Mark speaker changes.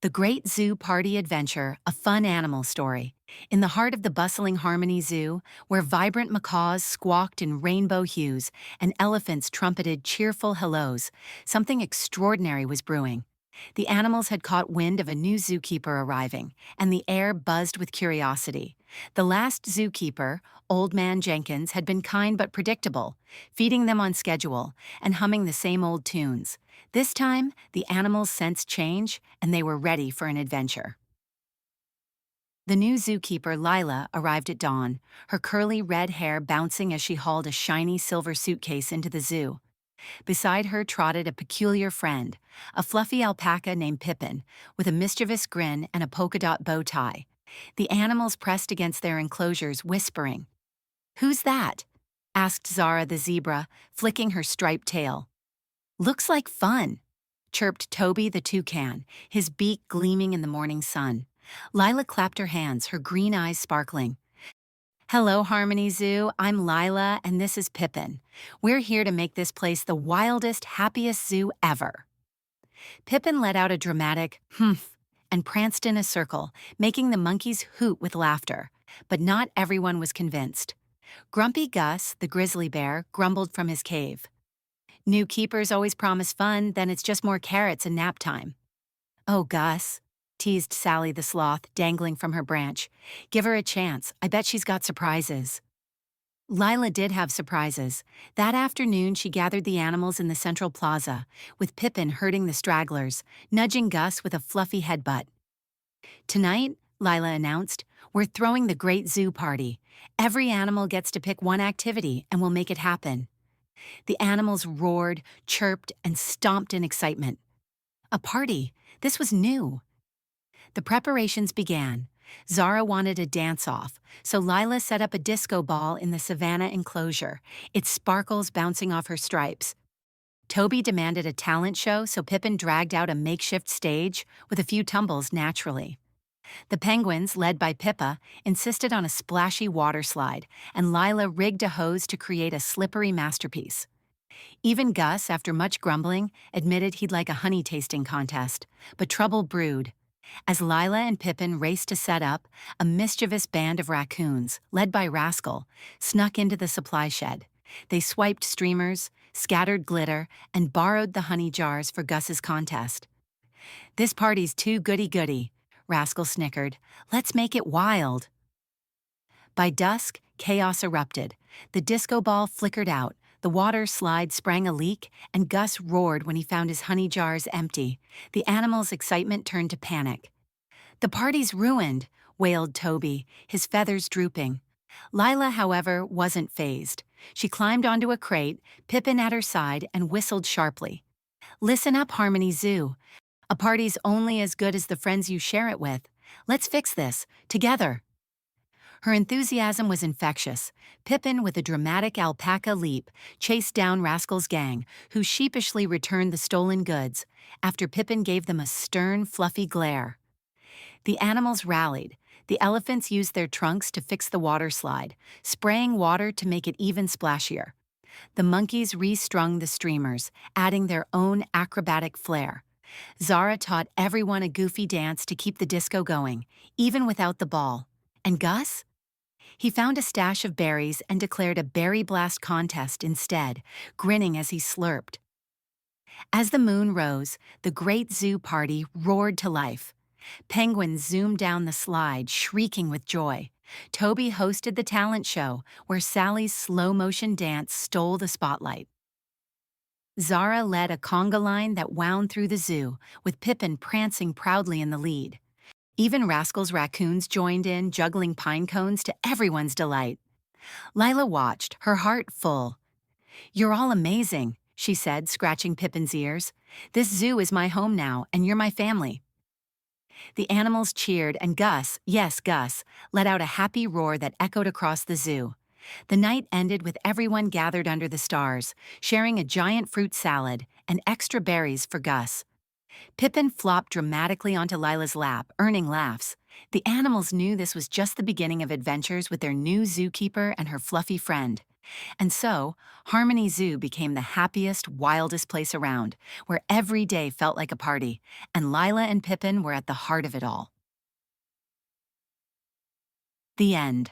Speaker 1: The Great Zoo Party Adventure, a fun animal story. In the heart of the bustling Harmony Zoo, where vibrant macaws squawked in rainbow hues and elephants trumpeted cheerful hellos, something extraordinary was brewing. The animals had caught wind of a new zookeeper arriving, and the air buzzed with curiosity. The last zookeeper, Old Man Jenkins, had been kind but predictable, feeding them on schedule and humming the same old tunes. This time, the animals sensed change, and they were ready for an adventure. The new zookeeper, Lila, arrived at dawn, her curly red hair bouncing as she hauled a shiny silver suitcase into the zoo. Beside her trotted a peculiar friend, a fluffy alpaca named Pippin, with a mischievous grin and a polka-dot bow tie. The animals pressed against their enclosures, whispering. "Who's that?" asked Zara the zebra, flicking her striped tail. "Looks like fun," chirped Toby the toucan, his beak gleaming in the morning sun. Lila clapped her hands, her green eyes sparkling. "Hello, Harmony Zoo. I'm Lila, and this is Pippin. We're here to make this place the wildest, happiest zoo ever." Pippin let out a dramatic humph and pranced in a circle, making the monkeys hoot with laughter. But not everyone was convinced. Grumpy Gus, the grizzly bear, grumbled from his cave. "New keepers always promise fun, then it's just more carrots and nap time." "Oh, Gus," teased Sally the sloth, dangling from her branch. "Give her a chance. I bet she's got surprises." Lila did have surprises. That afternoon, she gathered the animals in the central plaza, with Pippin herding the stragglers, nudging Gus with a fluffy headbutt. "Tonight," Lila announced, "we're throwing the Great Zoo Party. Every animal gets to pick one activity, and we'll make it happen." The animals roared, chirped, and stomped in excitement. A party? This was new. The preparations began. Zara wanted a dance-off, so Lila set up a disco ball in the savannah enclosure, its sparkles bouncing off her stripes. Toby demanded a talent show, so Pippin dragged out a makeshift stage with a few tumbles naturally. The penguins, led by Pippa, insisted on a splashy water slide, and Lila rigged a hose to create a slippery masterpiece. Even Gus, after much grumbling, admitted he'd like a honey tasting contest, but trouble brewed. As Lila and Pippin raced to set up, a mischievous band of raccoons, led by Rascal, snuck into the supply shed. They swiped streamers, scattered glitter, and borrowed the honey jars for Gus's contest. "This party's too goody-goody," Rascal snickered. "Let's make it wild." By dusk, chaos erupted. The disco ball flickered out, the water slide sprang a leak, and Gus roared when he found his honey jars empty. The animals' excitement turned to panic. "The party's ruined," wailed Toby, his feathers drooping. Lila, however, wasn't fazed. She climbed onto a crate, Pippin at her side, and whistled sharply. "Listen up, Harmony Zoo. A party's only as good as the friends you share it with. Let's fix this, together." Her enthusiasm was infectious. Pippin, with a dramatic alpaca leap, chased down Rascal's gang, who sheepishly returned the stolen goods, after Pippin gave them a stern, fluffy glare. The animals rallied. The elephants used their trunks to fix the water slide, spraying water to make it even splashier. The monkeys restrung the streamers, adding their own acrobatic flair. Zara taught everyone a goofy dance to keep the disco going, even without the ball. And Gus? He found a stash of berries and declared a berry blast contest instead, grinning as he slurped. As the moon rose, the Great Zoo Party roared to life. Penguins zoomed down the slide, shrieking with joy. Toby hosted the talent show, where Sally's slow-motion dance stole the spotlight. Zara led a conga line that wound through the zoo, with Pippin prancing proudly in the lead. Even Rascal's raccoons joined in, juggling pine cones to everyone's delight. Lila watched, her heart full. "You're all amazing," she said, scratching Pippin's ears. "This zoo is my home now, and you're my family." The animals cheered, and Gus, yes, Gus, let out a happy roar that echoed across the zoo. The night ended with everyone gathered under the stars, sharing a giant fruit salad and extra berries for Gus. Pippin flopped dramatically onto Lila's lap, earning laughs. The animals knew this was just the beginning of adventures with their new zookeeper and her fluffy friend. And so, Harmony Zoo became the happiest, wildest place around, where every day felt like a party, and Lila and Pippin were at the heart of it all. The end.